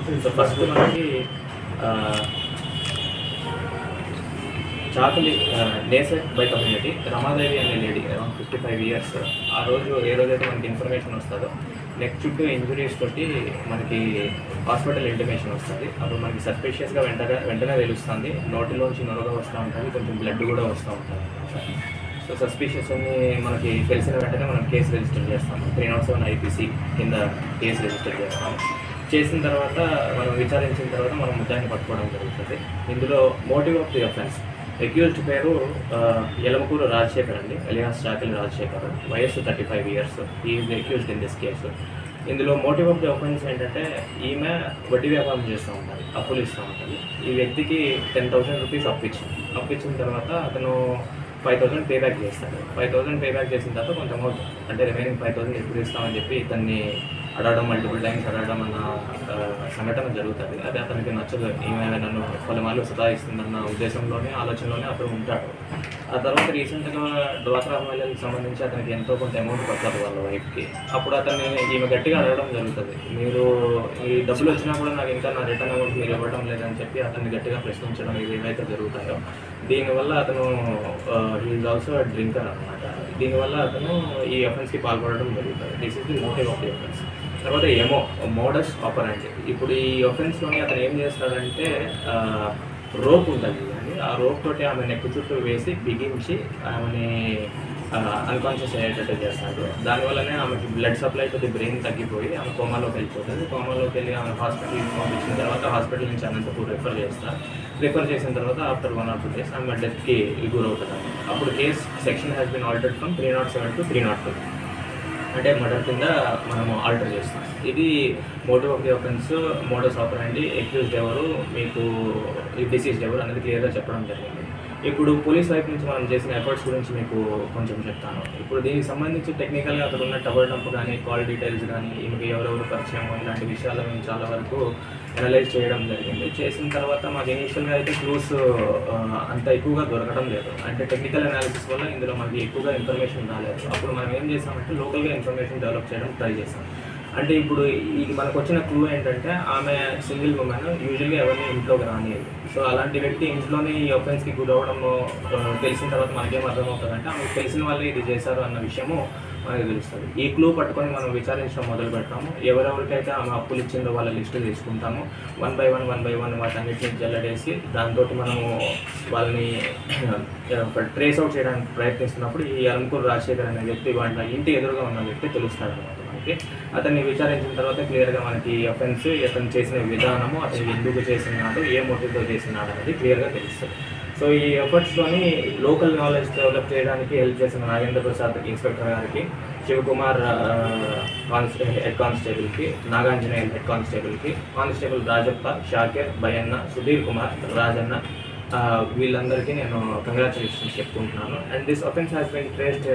So first మనకి చాకలి నేసెట్ by community Ramadevi అనే lady around 55 years. ఆ రోజు ఏ రోజైతే మనకి ఇన్ఫర్మేషన్ వస్తుందో నెక్ చుట్టూ ఇంజురీస్ తోటి మనకి హాస్పిటల్ ఇంటిమేషన్ వస్తుంది. అప్పుడు మనకి సస్పిషియస్గా వెంటనే తెలుస్తుంది. నోటిలోంచి నొరగ వస్తూ ఉంటుంది, కొంచెం బ్లడ్ కూడా వస్తూ ఉంటుంది అనమాట. సో సస్పిషియస్ అని మనకి తెలిసిన వెంటనే మనం కేసు రిజిస్టర్ చేస్తాము. 307 IPC కింద కేసు రిజిస్టర్ చేస్తాము. చేసిన తర్వాత మనం విచారించిన తర్వాత మనం ముద్దాయిని పట్టుకోవడం జరుగుతుంది. ఇందులో motive of the offence accused పేరు యలమకూరు రాజశేఖర్ అండి, అలియాస్ చాకలి రాజశేఖర్, వయస్సు 35 years. Is accused in this case. ఇందులో మోటివ్ ఆఫ్ ది అఫెన్స్ ఏంటంటే ఈమె వడ్డీ వ్యాపారం చేస్తూ ఉంటుంది, అప్పులు ఇస్తూ ఉంటుంది. ఈ వ్యక్తికి 10,000 రూపీస్ అప్పిచ్చిన తర్వాత అతను 5,000 పేబ్యాక్ చేస్తాడు. 5,000 పేబ్యాక్ చేసిన తర్వాత కొంత అమౌంట్ అంటే రిమైనింగ్ 5,000 ఎప్పుడు ఇస్తామని చెప్పి ఇతన్ని అడగడం, మల్టిపుల్ టైమ్స్ అడగడం అన్న సంఘటన జరుగుతుంది. అది అతనికి నచ్చదు. ఈమె నన్ను పలుమార్లు సతాయిస్తుందన్న ఉద్దేశంలోనే ఆలోచనలోనే అతను ఉంటాడు. ఆ తర్వాత రీసెంట్గా డ్వాక్రా మహిళలకు సంబంధించి అతనికి ఎంతో కొంత అమౌంట్ పడుతుంది వాళ్ళ వైఫ్కి. అప్పుడు అతన్ని ఈమె గట్టిగా అడగడం జరుగుతుంది. మీరు ఈ డబ్బులు వచ్చినా కూడా నాకు ఇంకా నా రిటర్న్ అమౌంట్ మీరు ఇవ్వడం లేదని చెప్పి అతన్ని గట్టిగా ప్రశ్నించడం ఇవి ఏవైతే జరుగుతాయో దీనివల్ల అతను ఈజ్ ఆల్సో డ్రింకర్ అనమాట. దీనివల్ల అతను ఈ అఫెన్స్కి పాల్పడడం జరుగుతుంది. This is the motive of the offence. తర్వాత మోడస్ ఆపరెండి. ఇప్పుడు ఈ అఫెన్స్లోని అతను ఏం చేస్తాడంటే రోప్ ఉంటుంది కానీ ఆ రోప్ తోటి ఆమె నెక్ చుట్టూ వేసి బిగించి ఆమెని అన్కాన్షియస్ అయ్యేటట్టు చేస్తాడు. దానివల్లనే ఆమెకి blood supply to the brain తగ్గిపోయి ఆమె కోమాలోకి వెళ్ళిపోతుంది. కోమాలోకి వెళ్ళి ఆమె హాస్పిటల్కి పంపించిన తర్వాత హాస్పిటల్ నుంచి అనంతపూర్ రిఫర్ చేసిన తర్వాత ఆఫ్టర్ 1 or 2 days ఆమె డెత్కి గురవుతుంది. అప్పుడు case section has been altered from 307 to 302 అంటే మర్డర్ కింద మనము ఆల్టర్ చేస్తాం. ఇది motive of the offence, modus operandi, accused ఎవరు, మీకు డిసీజ్డ్ ఎవరు అనేది క్లియర్గా చెప్పడం జరిగింది. ఇప్పుడు పోలీస్ వైపు నుంచి మనం చేసిన ఎఫర్ట్స్ గురించి మీకు కొంచెం చెప్తాను. ఇప్పుడు దీనికి సంబంధించి టెక్నికల్గా అక్కడ ఉన్న టవర్ డంప్ కానీ, కాల్ డీటెయిల్స్ కానీ, ఈమెకి ఎవరెవరు పరిచయం ఇలాంటి విషయాలు మేము చాలా వరకు అనలైజ్ చేయడం జరిగింది. చేసిన తర్వాత మాకు ఇనీషియల్గా అయితే క్లూస్ అంత ఎక్కువగా దొరకడం లేదు. అంటే టెక్నికల్ అనాలిసిస్ వల్ల ఇందులో మనకి ఎక్కువగా ఇన్ఫర్మేషన్ రాలేదు. అప్పుడు మనం ఏం చేసామంటే లోకల్గా ఇన్ఫర్మేషన్ డెవలప్ చేయడం ట్రై చేసాం. అంటే ఇప్పుడు ఈ మనకు వచ్చిన క్లూ ఏంటంటే ఆమె సింగిల్ ఉమెన్, యూజువల్గా ఎవరిని ఇంట్లోకి రానియదు. సో అలాంటి వ్యక్తి ఇంట్లోనే ఈ అఫెన్స్కి గురవడం తెలిసిన తర్వాత మనకేం అర్థమవుతుందంటే ఆమెకు తెలిసిన వాళ్ళే ఇది చేశారు అన్న విషయము మనకి తెలుస్తుంది. ఈ క్లూ పట్టుకొని మనం విచారించడం మొదలు పెడతాము. ఎవరెవరికైతే ఆమె అప్పులు ఇచ్చిందో వాళ్ళ లిస్టు తీసుకుంటాము. 1 by 1 వాటన్నిటిని జల్లడేసి దాంతో మనము వాళ్ళని ట్రేస్ అవుట్ చేయడానికి ప్రయత్నిస్తున్నప్పుడు ఈ యలమకూరు రాజశేఖర్ అనే వ్యక్తి వాళ్ళ ఇంటి ఎదురుగా ఉన్న వ్యక్తి తెలుస్తాడు అనమాట. అతన్ని విచారించిన తర్వాత క్లియర్గా మనకి అఫెన్స్, అతను చేసిన విధానము, అతను ఎందుకు చేసినాడు, ఏ మోటివ్తో చేసినాడు అనేది క్లియర్గా తెలుస్తుంది. సో ఈ ఎఫర్ట్స్లోని లోకల్ నాలెడ్జ్ డెవలప్ చేయడానికి హెల్ప్ చేసిన నాగేంద్ర ప్రసాద్ ఇన్స్పెక్టర్ గారికి, శివకుమార్ హెడ్ కానిస్టేబుల్కి, నాగాంజనేయులు హెడ్ కానిస్టేబుల్కి, కానిస్టేబుల్ రాజప్ప, షాకేర్, భయన్న, సుధీర్ కుమార్, రాజన్న వీళ్ళందరికీ నేను కంగ్రాచులేషన్స్ చెప్పుకుంటున్నాను. And this offence has been traced